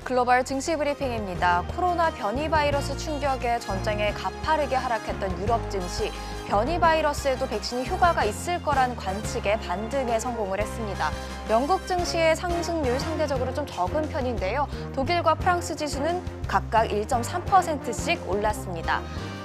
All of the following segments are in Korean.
글로벌 증시 브리핑입니다. 코로나 변이 바이러스 충격에 전장에 가파르게 하락했던 유럽 증시, 변이 바이러스에도 백신이 효과가 있을 거란 관측에 반등에 성공을 했습니다. 영국 증시의 상승률 상대적으로 좀 적은 편인데요. 독일과 프랑스 지수는 각각 1.3%씩 올랐습니다.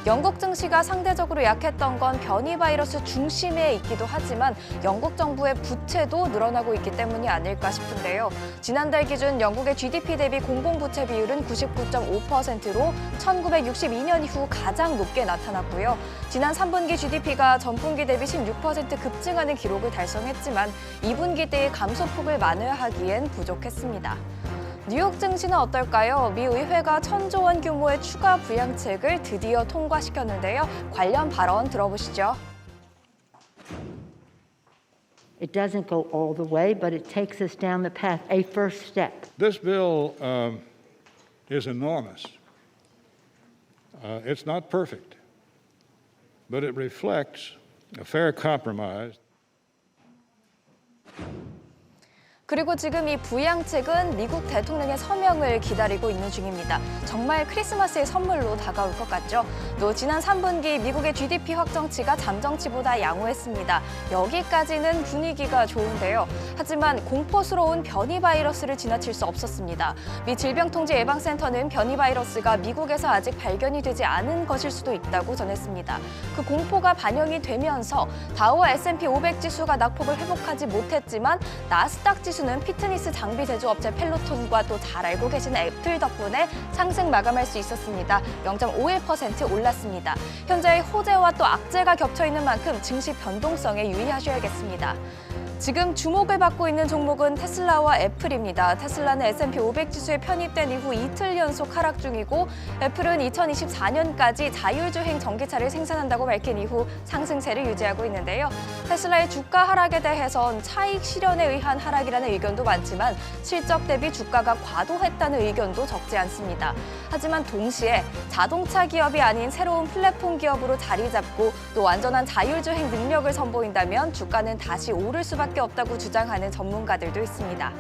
영국 증시가 상대적으로 약했던 건 변이 바이러스 중심에 있기도 하지만 영국 정부의 부채도 늘어나고 있기 때문이 아닐까 싶은데요. 지난달 기준 영국의 GDP 대비 공공부채 비율은 99.5%로 1962년 이후 가장 높게 나타났고요. 지난 3분기 GDP가 전분기 대비 16% 급증하는 기록을 달성했지만 2분기 때의 감소폭을 만회하기엔 부족했습니다. 뉴욕 증시는 어떨까요? 미 의회가 1,000조 원 규모의 추가 부양책을 드디어 통과시켰는데요. 관련 발언 들어보시죠. It doesn't go all the way, but it takes us down the path, a first step. This bill is enormous. It's not perfect, but it reflects a fair compromise. 그리고 지금 이 부양책은 미국 대통령의 서명을 기다리고 있는 중입니다. 정말 크리스마스의 선물로 다가올 것 같죠? 또 지난 3분기 미국의 GDP 확정치가 잠정치보다 양호했습니다. 여기까지는 분위기가 좋은데요. 하지만 공포스러운 변이 바이러스를 지나칠 수 없었습니다. 미 질병통제예방센터는 변이 바이러스가 미국에서 아직 발견이 되지 않은 것일 수도 있다고 전했습니다. 그 공포가 반영이 되면서 다우와 S&P 500 지수가 낙폭을 회복하지 못했지만 나스닥 지수는 피트니스 장비 제조업체 펠로톤과 또 잘 알고 계시는 애플 덕분에 상승 마감할 수 있었습니다. 0.51% 올랐습니다. 현재 호재와 또 악재가 겹쳐 있는 만큼 증시 변동성에 유의하셔야겠습니다. 지금 주목을 받고 있는 종목은 테슬라와 애플입니다. 테슬라는 S&P 500 지수에 편입된 이후 이틀 연속 하락 중이고 애플은 2024년까지 자율주행 전기차를 생산한다고 밝힌 이후 상승세를 유지하고 있는데요. 테슬라의 주가 하락에 대해선 차익 실현에 의한 하락이라는 의견도 많지만 실적 대비 주가가 과도했다는 의견도 적지 않습니다. 하지만 동시에 자동차 기업이 아닌 새로운 플랫폼 기업으로 자리 잡고 또 완전한 자율주행 능력을 선보인다면 주가는 다시 오를 수밖에 없다고 주장하는 전문가들도 있습니다.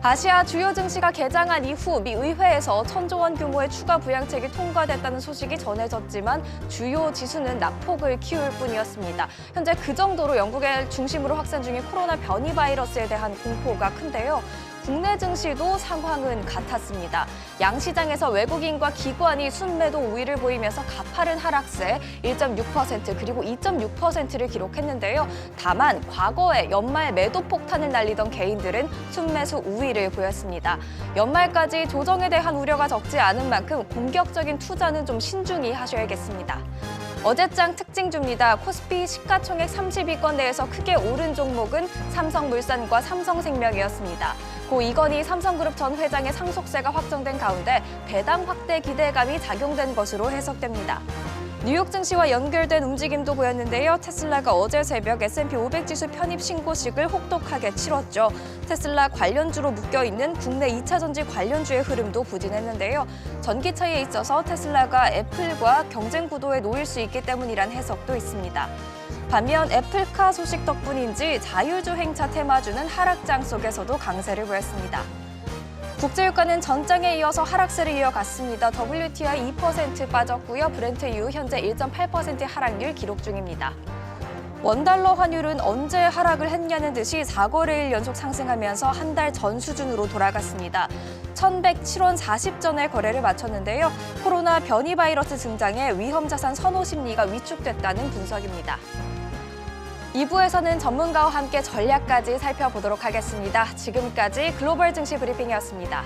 아시아 주요 증시가 개장한 이후 미 의회에서 1,000조 원 규모의 추가 부양책이 통과됐다는 소식이 전해졌지만 주요 지수는 낙폭을 키울 뿐이었습니다. 현재 그 정도로 영국을 중심으로 확산 중인 코로나 변이 바이러스에 대한 공포가 큰데요. 국내 증시도 상황은 같았습니다. 양시장에서 외국인과 기관이 순매도 우위를 보이면서 가파른 하락세 1.6% 그리고 2.6%를 기록했는데요. 다만 과거에 연말 매도 폭탄을 날리던 개인들은 순매수 우위를 보였습니다. 연말까지 조정에 대한 우려가 적지 않은 만큼 공격적인 투자는 좀 신중히 하셔야겠습니다. 어제장 특징주입니다. 코스피 시가총액 30위권 내에서 크게 오른 종목은 삼성물산과 삼성생명이었습니다. 고 이건희 삼성그룹 전 회장의 상속세가 확정된 가운데 배당 확대 기대감이 작용된 것으로 해석됩니다. 뉴욕 증시와 연결된 움직임도 보였는데요. 테슬라가 어제 새벽 S&P 500 지수 편입 신고식을 혹독하게 치렀죠. 테슬라 관련주로 묶여있는 국내 2차 전지 관련주의 흐름도 부진했는데요. 전기차에 있어서 테슬라가 애플과 경쟁 구도에 놓일 수 있기 때문이란 해석도 있습니다. 반면 애플카 소식 덕분인지 자율주행차 테마주는 하락장 속에서도 강세를 보였습니다. 국제유가는 전장에 이어서 하락세를 이어갔습니다. WTI 2% 빠졌고요. 브렌트유 현재 1.8% 하락률 기록 중입니다. 원달러 환율은 언제 하락을 했냐는 듯이 4거래일 연속 상승하면서 한 달 전 수준으로 돌아갔습니다. 1,107원 40전에 거래를 마쳤는데요. 코로나 변이 바이러스 증장에 위험자산 선호 심리가 위축됐다는 분석입니다. 2부에서는 전문가와 함께 전략까지 살펴보도록 하겠습니다. 지금까지 글로벌 증시 브리핑이었습니다.